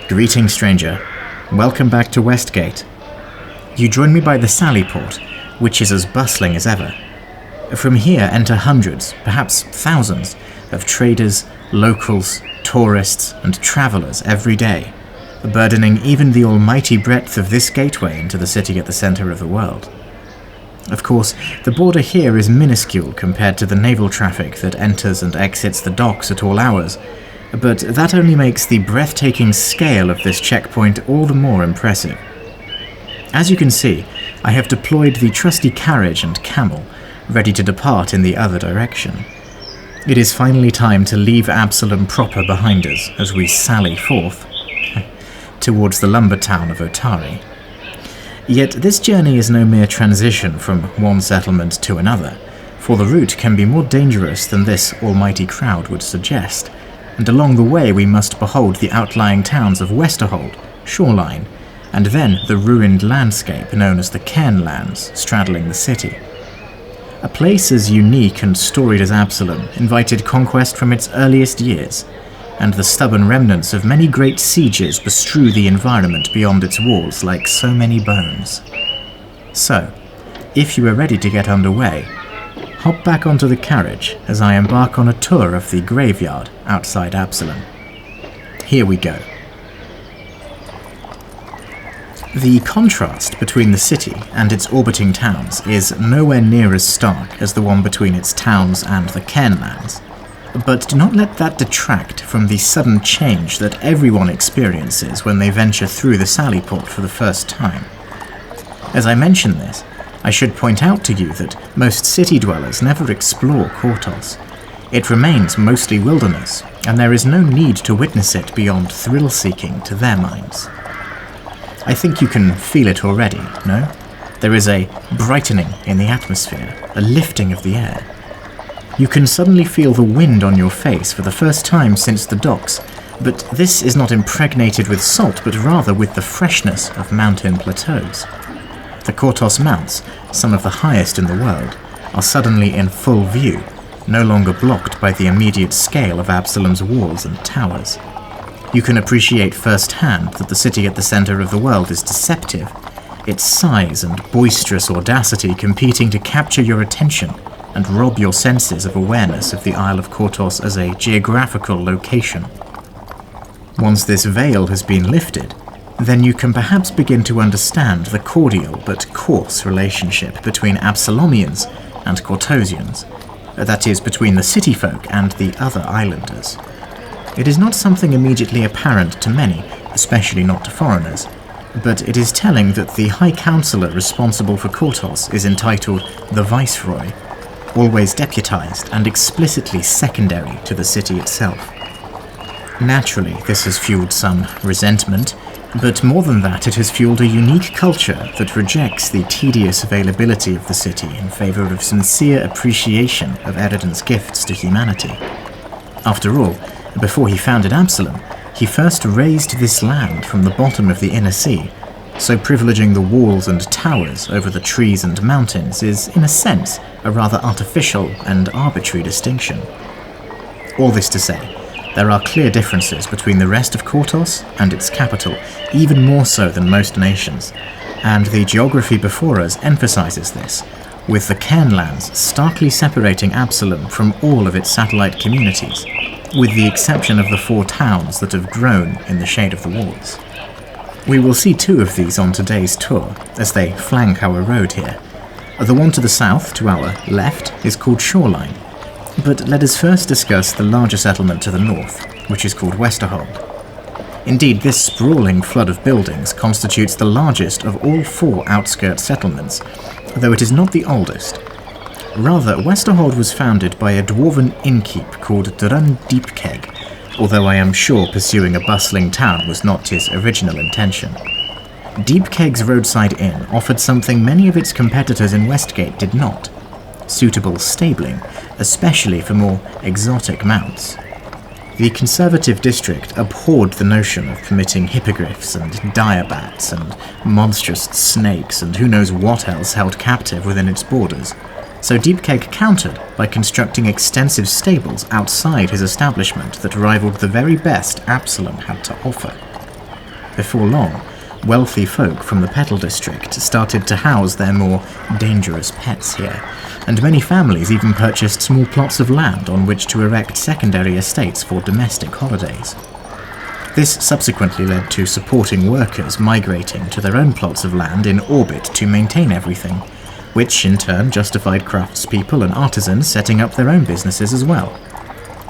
Greeting, stranger. Welcome back to Westgate. You join me by the Sallyport, which is as bustling as ever. From here enter hundreds, perhaps thousands, of traders, locals, tourists, and travellers every day, burdening even the almighty breadth of this gateway into the city at the centre of the world. Of course, the border here is minuscule compared to the naval traffic that enters and exits the docks at all hours, but that only makes the breathtaking scale of this checkpoint all the more impressive. As you can see, I have deployed the trusty carriage and camel, ready to depart in the other direction. It is finally time to leave Absalom proper behind us as we sally forth towards the lumber town of Otari. Yet this journey is no mere transition from one settlement to another, for the route can be more dangerous than this almighty crowd would suggest, and along the way we must behold the outlying towns of Westerhold, Shoreline, and then the ruined landscape known as the Cairnlands straddling the city. A place as unique and storied as Absalom invited conquest from its earliest years, and the stubborn remnants of many great sieges bestrew the environment beyond its walls like so many bones. So, if you are ready to get underway, hop back onto the carriage as I embark on a tour of the graveyard outside Absalom. Here we go. The contrast between the city and its orbiting towns is nowhere near as stark as the one between its towns and the Cairnlands, but do not let that detract from the sudden change that everyone experiences when they venture through the Sallyport for the first time. As I mention this, I should point out to you that most city dwellers never explore Kortos. It remains mostly wilderness, and there is no need to witness it beyond thrill-seeking to their minds. I think you can feel it already, no? There is a brightening in the atmosphere, a lifting of the air. You can suddenly feel the wind on your face for the first time since the docks, but this is not impregnated with salt, but rather with the freshness of mountain plateaus. The Kortos Mounts, some of the highest in the world, are suddenly in full view, no longer blocked by the immediate scale of Absalom's walls and towers. You can appreciate firsthand that the city at the center of the world is deceptive, its size and boisterous audacity competing to capture your attention and rob your senses of awareness of the Isle of Kortos as a geographical location. Once this veil has been lifted, then you can perhaps begin to understand the cordial but coarse relationship between Absalomians and Kortosians, that is, between the city folk and the other islanders. It is not something immediately apparent to many, especially not to foreigners, but it is telling that the High Counselor responsible for Kortos is entitled the Viceroy, always deputized and explicitly secondary to the city itself. Naturally, this has fueled some resentment, but more than that, it has fueled a unique culture that rejects the tedious availability of the city in favor of sincere appreciation of Eridan's gifts to humanity. After all, before he founded Absalom, he first raised this land from the bottom of the inner sea, so privileging the walls and towers over the trees and mountains is, in a sense, a rather artificial and arbitrary distinction. All this to say, there are clear differences between the rest of Kortos and its capital, even more so than most nations, and the geography before us emphasizes this, with the Cairnlands starkly separating Absalom from all of its satellite communities, with the exception of the 4 towns that have grown in the shade of the walls. We will see 2 of these on today's tour, as they flank our road here. The one to the south, to our left, is called Shoreline, but let us first discuss the larger settlement to the north, which is called Westerhold. Indeed, this sprawling flood of buildings constitutes the largest of all 4 outskirt settlements, though it is not the oldest. Rather, Westerhold was founded by a dwarven innkeep called Deepkeg, although I am sure pursuing a bustling town was not his original intention. Deepkeg's roadside inn offered something many of its competitors in Westgate did not: suitable stabling, especially for more exotic mounts. The conservative district abhorred the notion of permitting hippogriffs and diabats and monstrous snakes and who knows what else held captive within its borders, so Deepkeg countered by constructing extensive stables outside his establishment that rivaled the very best Absalom had to offer. Before long, wealthy folk from the Petal district started to house their more dangerous pets here, and many families even purchased small plots of land on which to erect secondary estates for domestic holidays. This subsequently led to supporting workers migrating to their own plots of land in orbit to maintain everything, which in turn justified craftspeople and artisans setting up their own businesses as well.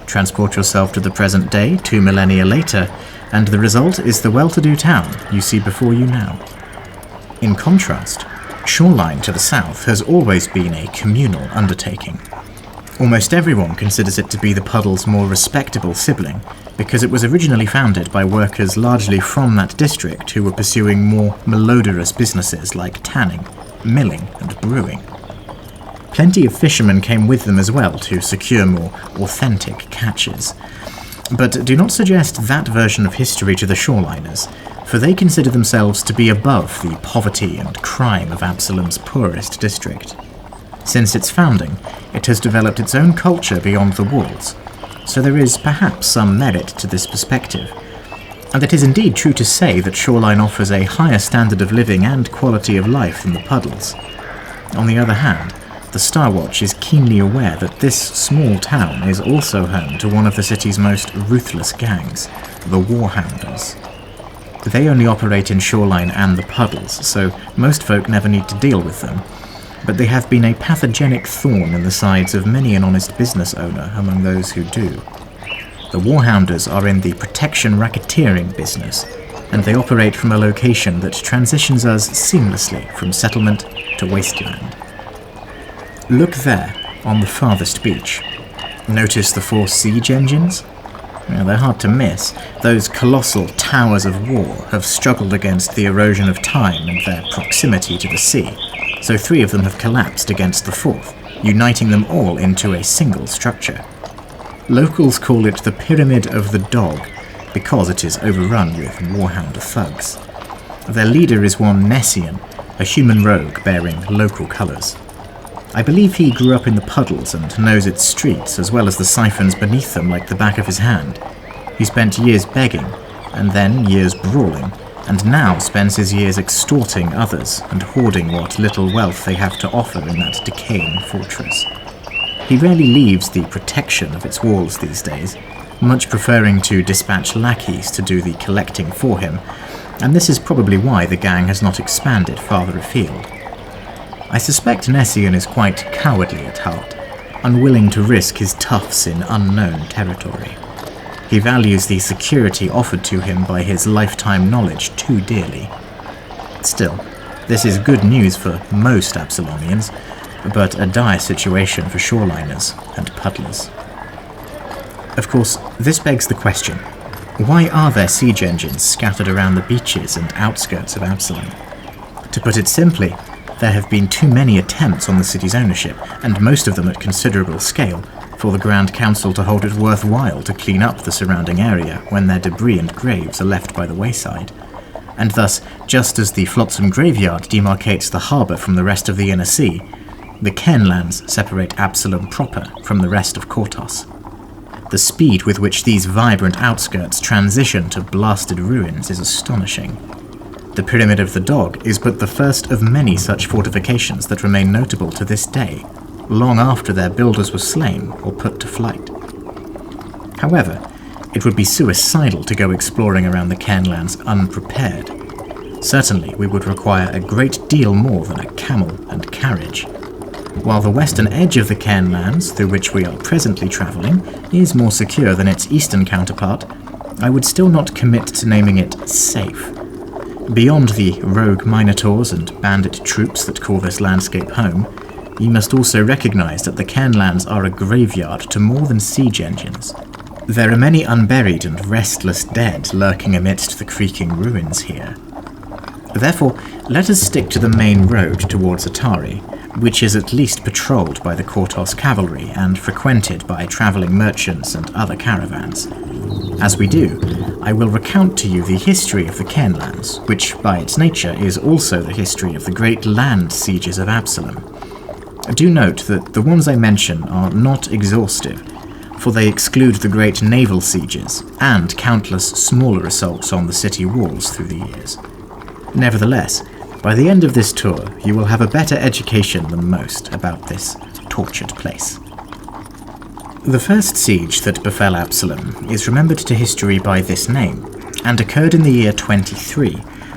Transport yourself to the present day, 2 millennia later, and the result is the well-to-do town you see before you now. In contrast, Shoreline to the south has always been a communal undertaking. Almost everyone considers it to be the Puddle's more respectable sibling, because it was originally founded by workers largely from that district who were pursuing more malodorous businesses like tanning, milling, and brewing. Plenty of fishermen came with them as well to secure more authentic catches. But do not suggest that version of history to the Shoreliners, for they consider themselves to be above the poverty and crime of Absalom's poorest district. Since its founding, it has developed its own culture beyond the walls, so there is perhaps some merit to this perspective. And it is indeed true to say that Shoreline offers a higher standard of living and quality of life than the Puddles. On the other hand, the Star Watch is keenly aware that this small town is also home to one of the city's most ruthless gangs, the Warhounders. They only operate in Shoreline and the Puddles, so most folk never need to deal with them, but they have been a pathogenic thorn in the sides of many an honest business owner among those who do. The Warhounders are in the protection racketeering business, and they operate from a location that transitions us seamlessly from settlement to wasteland. Look there, on the farthest beach. Notice the 4 siege engines? Well, they're hard to miss. Those colossal towers of war have struggled against the erosion of time and their proximity to the sea, so 3 of them have collapsed against the 4th, uniting them all into a single structure. Locals call it the Pyramid of the Dog, because it is overrun with Warhound thugs. Their leader is one Nessian, a human rogue bearing local colours. I believe he grew up in the Puddles and knows its streets as well as the siphons beneath them like the back of his hand. He spent years begging, and then years brawling, and now spends his years extorting others and hoarding what little wealth they have to offer in that decaying fortress. He rarely leaves the protection of its walls these days, much preferring to dispatch lackeys to do the collecting for him, and this is probably why the gang has not expanded farther afield. I suspect Nessian is quite cowardly at heart, unwilling to risk his tufts in unknown territory. He values the security offered to him by his lifetime knowledge too dearly. Still, this is good news for most Absalomians, but a dire situation for Shoreliners and Puddlers. Of course, this begs the question, why are there siege engines scattered around the beaches and outskirts of Absalom? To put it simply, there have been too many attempts on the city's ownership, and most of them at considerable scale, for the Grand Council to hold it worthwhile to clean up the surrounding area when their debris and graves are left by the wayside. And thus, just as the Flotsam Graveyard demarcates the harbour from the rest of the inner sea, the Cairnlands separate Absalom proper from the rest of Kortos. The speed with which these vibrant outskirts transition to blasted ruins is astonishing. The Pyramid of the Dog is but the first of many such fortifications that remain notable to this day, long after their builders were slain or put to flight. However, it would be suicidal to go exploring around the Cairnlands unprepared. Certainly, we would require a great deal more than a camel and carriage. While the western edge of the Cairnlands, through which we are presently travelling, is more secure than its eastern counterpart, I would still not commit to naming it safe. Beyond the rogue minotaurs and bandit troops that call this landscape home, you must also recognise that the Cairnlands are a graveyard to more than siege engines. There are many unburied and restless dead lurking amidst the creaking ruins here. Therefore, let us stick to the main road towards Otari, which is at least patrolled by the Kortos cavalry and frequented by travelling merchants and other caravans. As we do, I will recount to you the history of the Cairnlands, which by its nature is also the history of the great land sieges of Absalom. Do note that the ones I mention are not exhaustive, for they exclude the great naval sieges and countless smaller assaults on the city walls through the years. Nevertheless, by the end of this tour, you will have a better education than most about this tortured place. The first siege that befell Absalom is remembered to history by this name, and occurred in the year 23,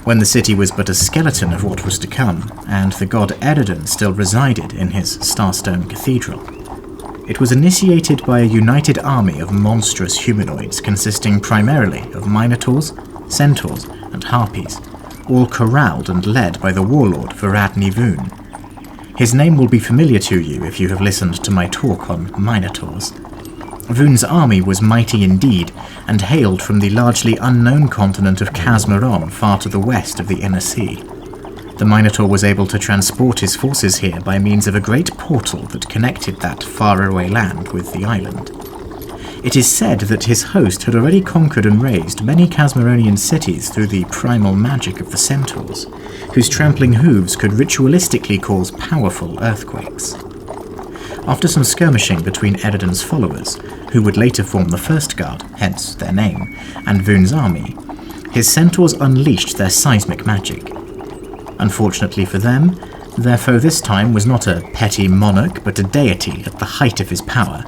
when the city was but a skeleton of what was to come, and the god Eridan still resided in his Starstone Cathedral. It was initiated by a united army of monstrous humanoids consisting primarily of minotaurs, centaurs, and harpies, all corralled and led by the warlord Varad Nivun. His name will be familiar to you if you have listened to my talk on minotaurs. Vun's army was mighty indeed, and hailed from the largely unknown continent of Casmaron far to the west of the Inner Sea. The Minotaur was able to transport his forces here by means of a great portal that connected that faraway land with the island. It is said that his host had already conquered and razed many Casmaronian cities through the primal magic of the centaurs, whose trampling hooves could ritualistically cause powerful earthquakes. After some skirmishing between Eridan's followers, who would later form the First Guard, hence their name, and Vun's army, his centaurs unleashed their seismic magic. Unfortunately for them, their foe this time was not a petty monarch but a deity at the height of his power,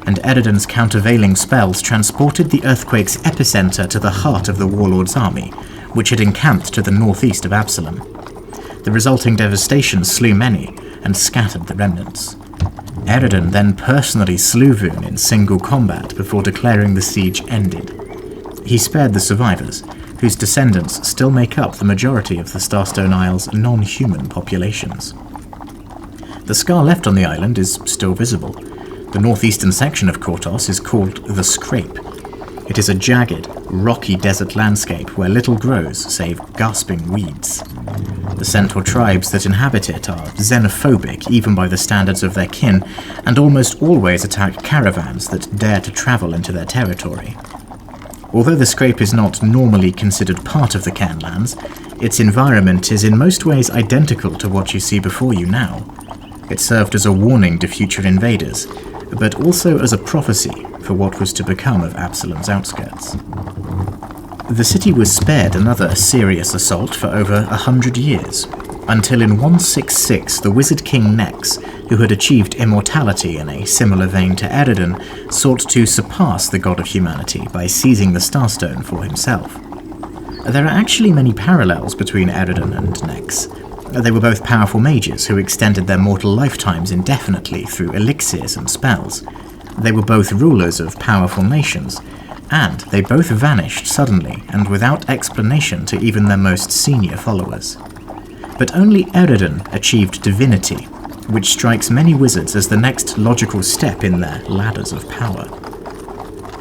and Eridan's countervailing spells transported the earthquake's epicenter to the heart of the warlord's army, which had encamped to the northeast of Absalom. The resulting devastation slew many and scattered the remnants. Eridan then personally slew Vun in single combat before declaring the siege ended. He spared the survivors, whose descendants still make up the majority of the Starstone Isles' non-human populations. The scar left on the island is still visible. The northeastern section of Kortos is called the Scrape. It is a jagged, rocky desert landscape where little grows save gasping weeds. The centaur tribes that inhabit it are xenophobic even by the standards of their kin, and almost always attack caravans that dare to travel into their territory. Although the Scrape is not normally considered part of the Cairnlands, its environment is in most ways identical to what you see before you now. It served as a warning to future invaders, but also as a prophecy for what was to become of Absalom's outskirts. The city was spared another serious assault for over 100 years, until in 166 the wizard king Nex, who had achieved immortality in a similar vein to Eridan, sought to surpass the god of humanity by seizing the Starstone for himself. There are actually many parallels between Eridan and Nex. They were both powerful mages who extended their mortal lifetimes indefinitely through elixirs and spells. They were both rulers of powerful nations, and they both vanished suddenly and without explanation to even their most senior followers. But only Eridan achieved divinity, which strikes many wizards as the next logical step in their ladders of power.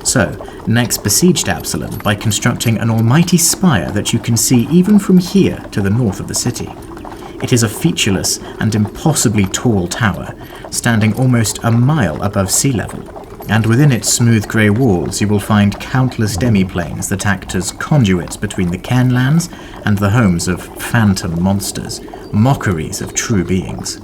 So, Nex besieged Absalom by constructing an almighty spire that you can see even from here to the north of the city. It is a featureless and impossibly tall tower, standing almost a mile above sea level, and within its smooth grey walls you will find countless demiplanes that act as conduits between the Cairnlands and the homes of phantom monsters, mockeries of true beings.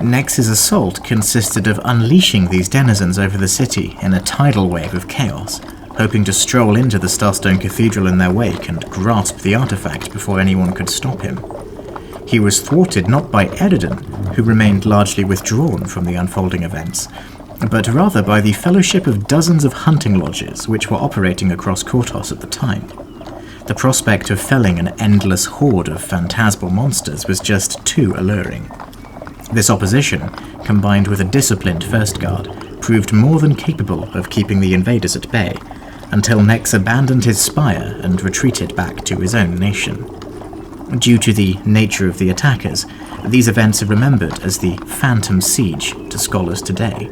Nex's assault consisted of unleashing these denizens over the city in a tidal wave of chaos, hoping to stroll into the Starstone Cathedral in their wake and grasp the artifact before anyone could stop him. He was thwarted not by Eridan, who remained largely withdrawn from the unfolding events, but rather by the fellowship of dozens of hunting lodges which were operating across Kortos at the time. The prospect of felling an endless horde of phantasmal monsters was just too alluring. This opposition, combined with a disciplined First Guard, proved more than capable of keeping the invaders at bay, until Nex abandoned his spire and retreated back to his own nation. Due to the nature of the attackers, these events are remembered as the Phantom Siege to scholars today.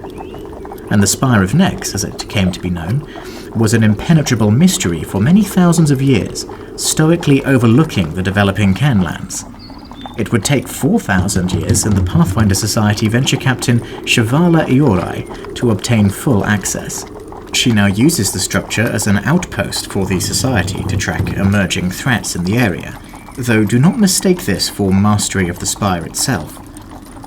And the Spire of Nex, as it came to be known, was an impenetrable mystery for many thousands of years, stoically overlooking the developing Cairnlands. It would take 4,000 years and the Pathfinder Society venture captain Shavala Iorai to obtain full access. She now uses the structure as an outpost for the Society to track emerging threats in the area, though do not mistake this for mastery of the spire itself.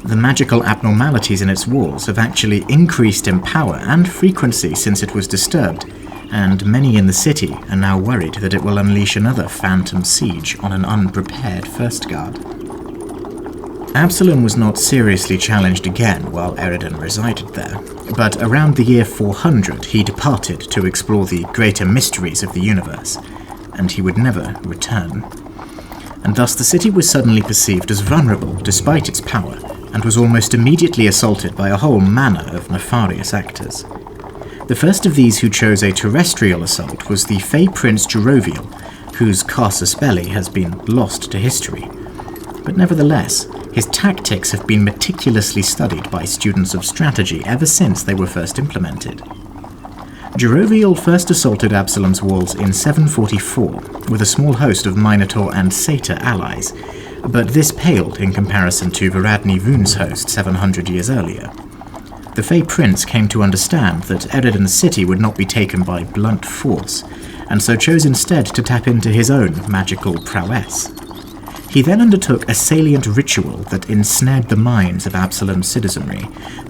The magical abnormalities in its walls have actually increased in power and frequency since it was disturbed, and many in the city are now worried that it will unleash another phantom siege on an unprepared First Guard. Absalom was not seriously challenged again while Eridan resided there, but around the year 400 he departed to explore the greater mysteries of the universe, and he would never return. And thus the city was suddenly perceived as vulnerable despite its power, and was almost immediately assaulted by a whole manner of nefarious actors. The first of these who chose a terrestrial assault was the Fey Prince Jeroviel, whose casus belli has been lost to history. But nevertheless, his tactics have been meticulously studied by students of strategy ever since they were first implemented. Jeroviel first assaulted Absalom's walls in 744 with a small host of Minotaur and Satyr allies, but this paled in comparison to Varadni Voon's host 700 years earlier. The Fey Prince came to understand that Eridan's city would not be taken by blunt force, and so chose instead to tap into his own magical prowess. He then undertook a salient ritual that ensnared the minds of Absalom's citizenry,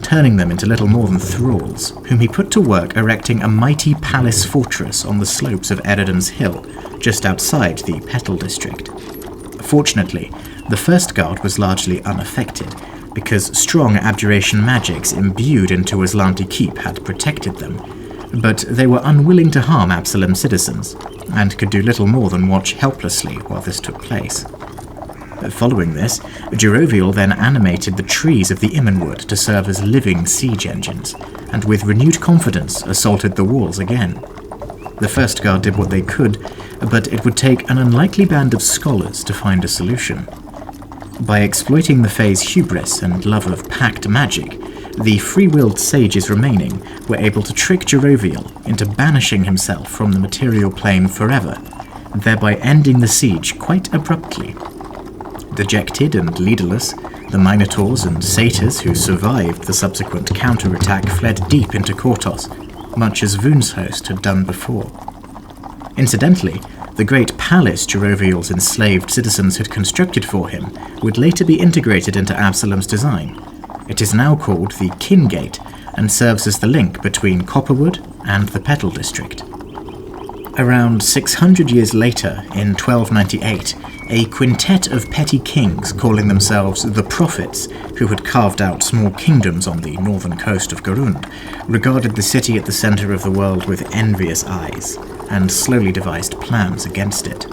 turning them into little more than thralls, whom he put to work erecting a mighty palace fortress on the slopes of Eridan's hill, just outside the Petal district. Fortunately, the First Guard was largely unaffected, because strong abjuration magics imbued into Aslanti Keep had protected them, but they were unwilling to harm Absalom's citizens, and could do little more than watch helplessly while this took place. Following this, Jeroviel then animated the trees of the Immenwood to serve as living siege engines, and with renewed confidence assaulted the walls again. The First Guard did what they could, but it would take an unlikely band of scholars to find a solution. By exploiting the Fae's hubris and love of pact magic, the free-willed sages remaining were able to trick Jeroviel into banishing himself from the material plane forever, thereby ending the siege quite abruptly. Dejected and leaderless, the Minotaurs and Satyrs who survived the subsequent counterattack fled deep into Kortos, much as Voon's host had done before. Incidentally, the great palace Jeroviel's enslaved citizens had constructed for him would later be integrated into Absalom's design. It is now called the Kin Gate and serves as the link between Copperwood and the Petal district. Around 600 years later, in 1298, a quintet of petty kings calling themselves the Prophets, who had carved out small kingdoms on the northern coast of Garund, regarded the city at the center of the world with envious eyes, and slowly devised plans against it.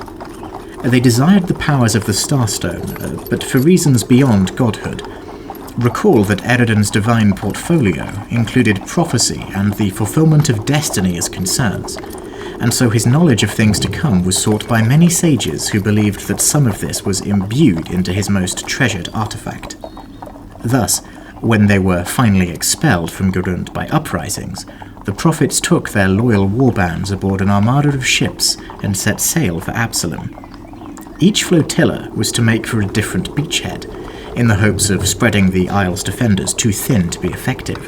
They desired the powers of the Starstone, but for reasons beyond godhood. Recall that Eridan's divine portfolio included prophecy and the fulfillment of destiny as concerns, and so his knowledge of things to come was sought by many sages who believed that some of this was imbued into his most treasured artifact. Thus, when they were finally expelled from Garund by uprisings, the prophets took their loyal warbands aboard an armada of ships and set sail for Absalom. Each flotilla was to make for a different beachhead, in the hopes of spreading the Isle's defenders too thin to be effective.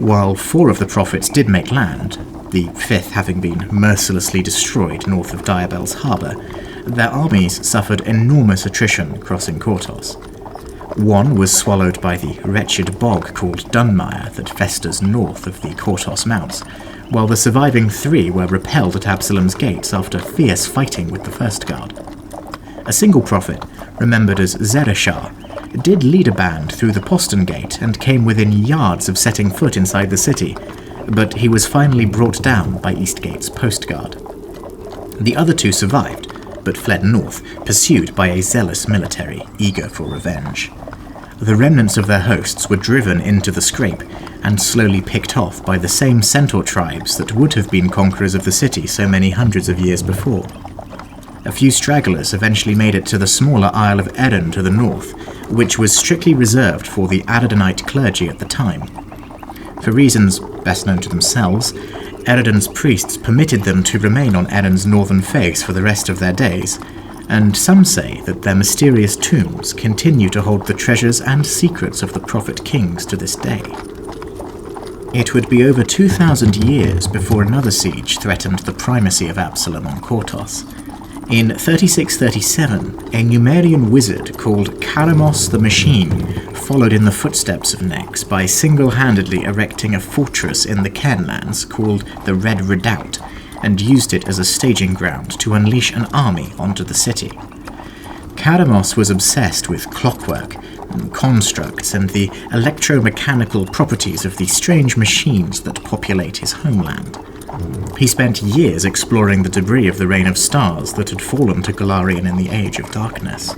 While 4 of the prophets did make land, the 5th having been mercilessly destroyed north of Diabel's harbour, their armies suffered enormous attrition crossing Kortos. 1 was swallowed by the wretched bog called Dunmire that festers north of the Kortos Mounts, while the surviving 3 were repelled at Absalom's gates after fierce fighting with the First Guard. A single prophet, remembered as Zereshar, did lead a band through the postern gate and came within yards of setting foot inside the city, but he was finally brought down by Eastgate's post guard. The other 2 survived, but fled north, pursued by a zealous military eager for revenge. The remnants of their hosts were driven into the scrape and slowly picked off by the same centaur tribes that would have been conquerors of the city so many hundreds of years before. A few stragglers eventually made it to the smaller Isle of Erin to the north, which was strictly reserved for the Adadonite clergy at the time. For reasons best known to themselves, Eridan's priests permitted them to remain on Erin's northern face for the rest of their days, and some say that their mysterious tombs continue to hold the treasures and secrets of the prophet kings to this day. It would be over 2,000 years before another siege threatened the primacy of Absalom on Kortos. In 3637, a Numerian wizard called Karamos the Machine followed in the footsteps of Nex by single-handedly erecting a fortress in the Cairnlands called the Red Redoubt, and used it as a staging ground to unleash an army onto the city. Karamos was obsessed with clockwork, constructs, and the electromechanical properties of the strange machines that populate his homeland. He spent years exploring the debris of the Reign of Stars that had fallen to Golarion in the Age of Darkness,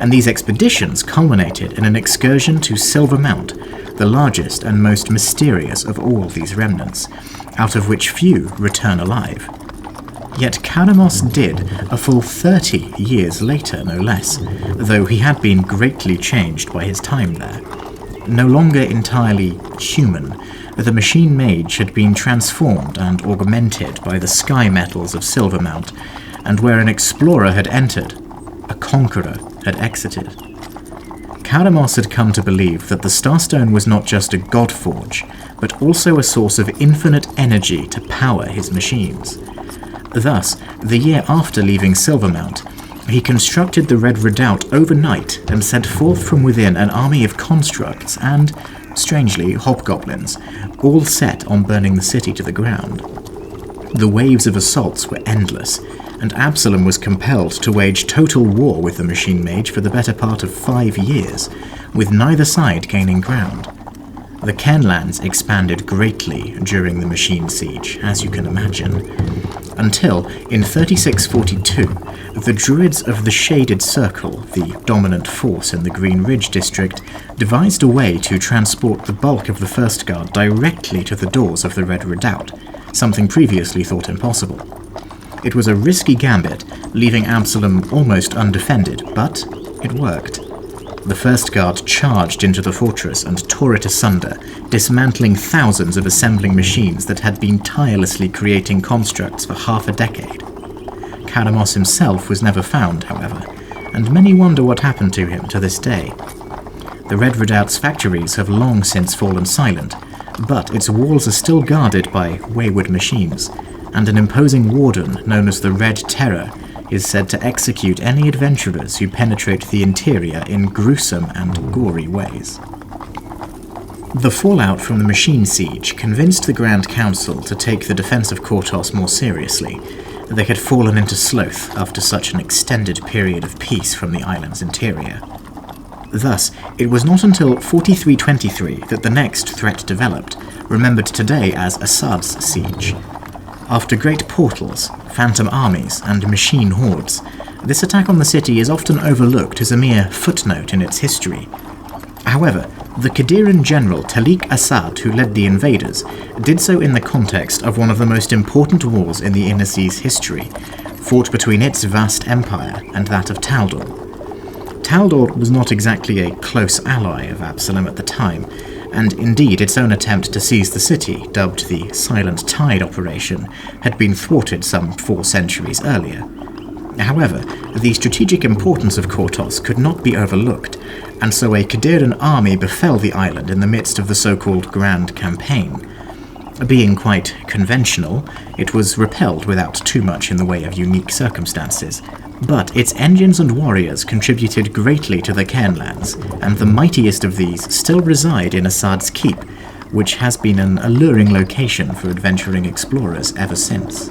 and these expeditions culminated in an excursion to Silver Mount, the largest and most mysterious of all these remnants, out of which few return alive. Yet Karamos did, a full 30 years later no less, though he had been greatly changed by his time there. No longer entirely human, the machine mage had been transformed and augmented by the sky metals of Silvermount, and where an explorer had entered, a conqueror had exited. Karamos had come to believe that the Starstone was not just a god forge, but also a source of infinite energy to power his machines. Thus, the year after leaving Silvermount, he constructed the Red Redoubt overnight and sent forth from within an army of constructs and, strangely, hobgoblins, all set on burning the city to the ground. The waves of assaults were endless, and Absalom was compelled to wage total war with the Machine Mage for the better part of 5 years, with neither side gaining ground. The Cairnlands expanded greatly during the Machine Siege, as you can imagine, until, in 3642, the Druids of the Shaded Circle, the dominant force in the Green Ridge district, devised a way to transport the bulk of the First Guard directly to the doors of the Red Redoubt, something previously thought impossible. It was a risky gambit, leaving Absalom almost undefended, but it worked. The First Guard charged into the fortress and tore it asunder, dismantling thousands of assembling machines that had been tirelessly creating constructs for half a decade. Karamos himself was never found, however, and many wonder what happened to him to this day. The Red Redoubt's factories have long since fallen silent, but its walls are still guarded by wayward machines, and an imposing warden known as the Red Terror is said to execute any adventurers who penetrate the interior in gruesome and gory ways. The fallout from the Machine Siege convinced the Grand Council to take the defense of Kortos more seriously. They had fallen into sloth after such an extended period of peace from the island's interior. Thus, it was not until 4323 that the next threat developed, remembered today as Asad's Siege. After great portals, phantom armies, and machine hordes, this attack on the city is often overlooked as a mere footnote in its history. However, the Qadiran general Talik Asad, who led the invaders, did so in the context of one of the most important wars in the Inner Sea's history, fought between its vast empire and that of Taldor. Taldor was not exactly a close ally of Absalom at the time, and indeed its own attempt to seize the city, dubbed the Silent Tide Operation, had been thwarted some 4 centuries earlier. However, the strategic importance of Kortos could not be overlooked, and so a Qadiran army befell the island in the midst of the so-called Grand Campaign. Being quite conventional, it was repelled without too much in the way of unique circumstances, but its engines and warriors contributed greatly to the Cairnlands, and the mightiest of these still reside in Asad's Keep, which has been an alluring location for adventuring explorers ever since.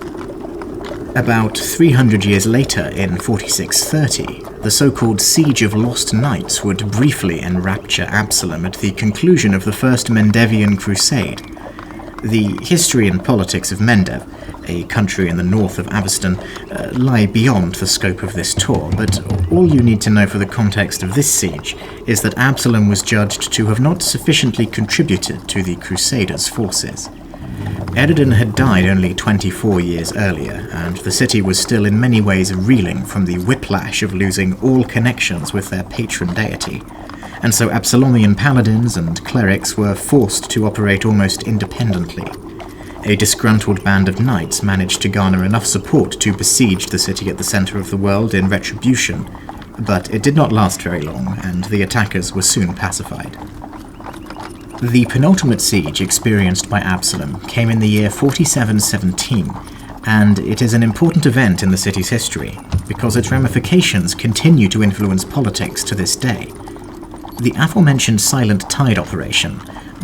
About 300 years later, in 4630, the so-called Siege of Lost Knights would briefly enrapture Absalom at the conclusion of the First Mendevian Crusade. The history and politics of Mendev, a country in the north of Avestan, lie beyond the scope of this tour, but all you need to know for the context of this siege is that Absalom was judged to have not sufficiently contributed to the Crusaders' forces. Eredin had died only 24 years earlier, and the city was still in many ways reeling from the whiplash of losing all connections with their patron deity, and so Absalomian paladins and clerics were forced to operate almost independently. A disgruntled band of knights managed to garner enough support to besiege the city at the center of the world in retribution, but it did not last very long, and the attackers were soon pacified. The penultimate siege experienced by Absalom came in the year 4717, and it is an important event in the city's history because its ramifications continue to influence politics to this day. The aforementioned Silent Tide operation,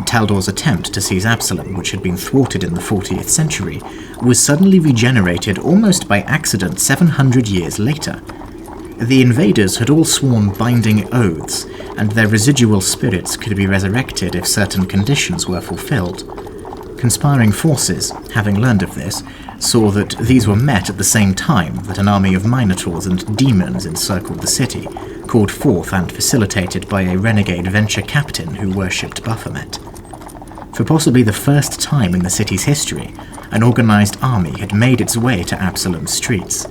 Taldor's attempt to seize Absalom, which had been thwarted in the 40th century, was suddenly regenerated almost by accident 700 years later. The invaders had all sworn binding oaths, and their residual spirits could be resurrected if certain conditions were fulfilled. Conspiring forces, having learned of this, saw that these were met at the same time that an army of minotaurs and demons encircled the city, called forth and facilitated by a renegade venture captain who worshipped Baphomet. For possibly the first time in the city's history, an organized army had made its way to Absalom's streets.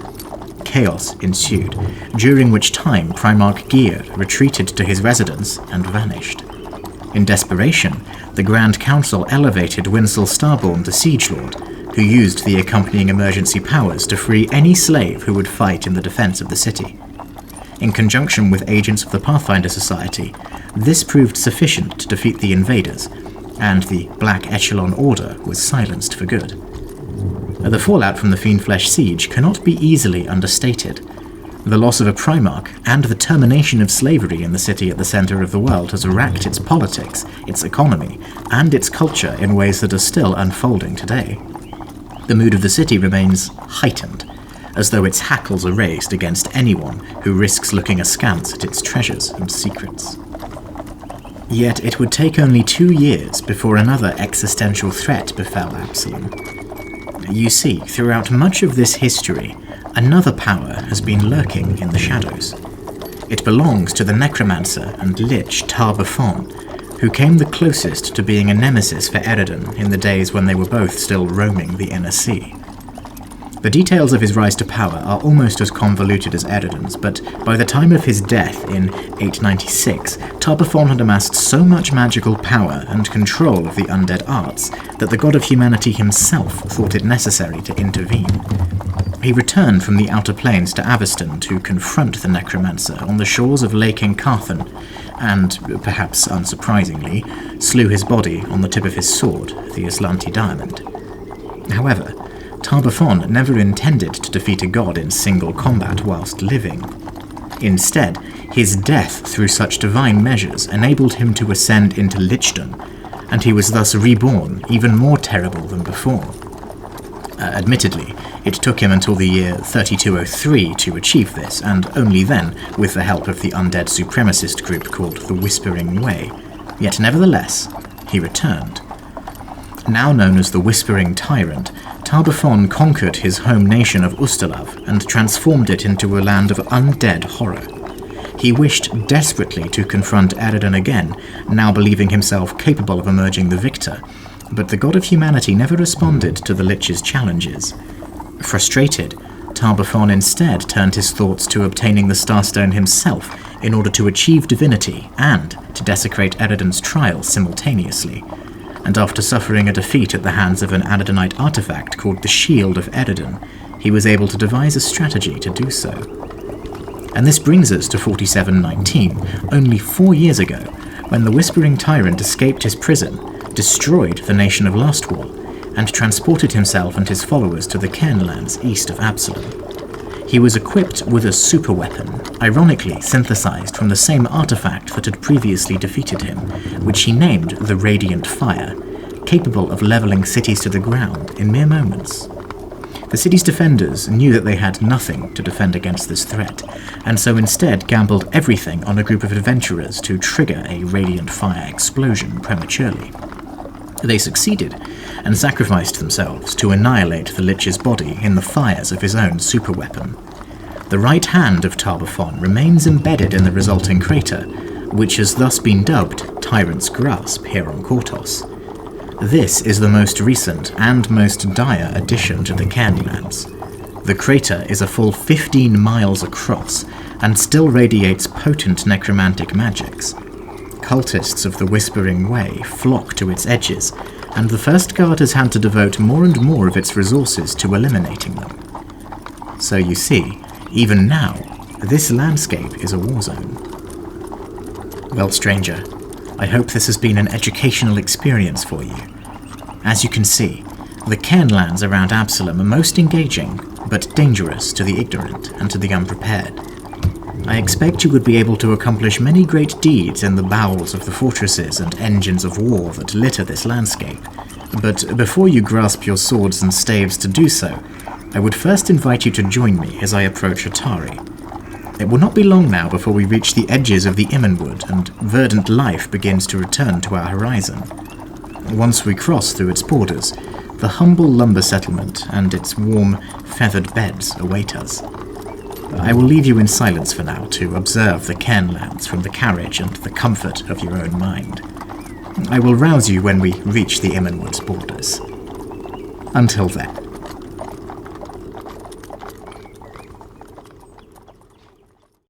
Chaos ensued, during which time Primarch Gear retreated to his residence and vanished. In desperation, the Grand Council elevated Winsel Starborn to Siege Lord, who used the accompanying emergency powers to free any slave who would fight in the defense of the city. In conjunction with agents of the Pathfinder Society, this proved sufficient to defeat the invaders, and the Black Echelon Order was silenced for good. The fallout from the Fiendflesh siege cannot be easily understated. The loss of a Primarch and the termination of slavery in the city at the center of the world has racked its politics, its economy, and its culture in ways that are still unfolding today. The mood of the city remains heightened, as though its hackles are raised against anyone who risks looking askance at its treasures and secrets. Yet it would take only 2 years before another existential threat befell Absalom. You see, throughout much of this history, another power has been lurking in the shadows. It belongs to the necromancer and lich tar-baphon, who came the closest to being a nemesis for Eredin in the days when they were both still roaming the inner sea. The details of his rise to power are almost as convoluted as Eredin's, but by the time of his death in 896, tar-baphon had amassed so much magical power and control of the undead arts that the god of humanity himself thought it necessary to intervene. He returned from the outer planes to Aveston to confront the necromancer on the shores of Lake Incarthen, and, perhaps unsurprisingly, slew his body on the tip of his sword, the Aslanti diamond. However, tar-baphon never intended to defeat a god in single combat whilst living. Instead, his death through such divine measures enabled him to ascend into lichdom, and he was thus reborn even more terrible than before. Admittedly, it took him until the year 3203 to achieve this, and only then with the help of the undead supremacist group called the Whispering Way. Yet nevertheless, he returned. Now known as the Whispering Tyrant, tar-baphon conquered his home nation of Ustalav and transformed it into a land of undead horror. He wished desperately to confront Eredin again, now believing himself capable of emerging the victor, but the god of humanity never responded to the Lich's challenges. Frustrated, tar-baphon instead turned his thoughts to obtaining the Starstone himself in order to achieve divinity and to desecrate Eredin's trial simultaneously, and after suffering a defeat at the hands of an Anadonite artifact called the Shield of Eredin, he was able to devise a strategy to do so. And this brings us to 4719, only 4 years ago, when the Whispering Tyrant escaped his prison, destroyed the nation of Lastwall, and transported himself and his followers to the Cairnlands east of Absalom. He was equipped with a superweapon, ironically synthesized from the same artifact that had previously defeated him, which he named the Radiant Fire, capable of leveling cities to the ground in mere moments. The city's defenders knew that they had nothing to defend against this threat, and so instead gambled everything on a group of adventurers to trigger a Radiant Fire explosion prematurely. They succeeded, and sacrificed themselves to annihilate the Lich's body in the fires of his own superweapon. The right hand of tar-baphon remains embedded in the resulting crater, which has thus been dubbed Tyrant's Grasp here on Kortos. This is the most recent and most dire addition to the Cairnlands. The crater is a full 15 miles across, and still radiates potent necromantic magics. Cultists of the Whispering Way flock to its edges, and the First Guard has had to devote more and more of its resources to eliminating them. So you see, even now, this landscape is a war zone. Well, stranger, I hope this has been an educational experience for you. As you can see, The Cairnlands around Absalom are most engaging, but dangerous to the ignorant and to the unprepared. I expect you would be able to accomplish many great deeds in the bowels of the fortresses and engines of war that litter this landscape, but before you grasp your swords and staves to do so, I would first invite you to join me as I approach Otari. It will not be long now before we reach the edges of the Immenwood and verdant life begins to return to our horizon. Once we cross through its borders, the humble lumber settlement and its warm, feathered beds await us. I will leave you in silence for now to observe the Cairnlands from the carriage and the comfort of your own mind. I will rouse you when we reach the Immenwood's borders. Until then.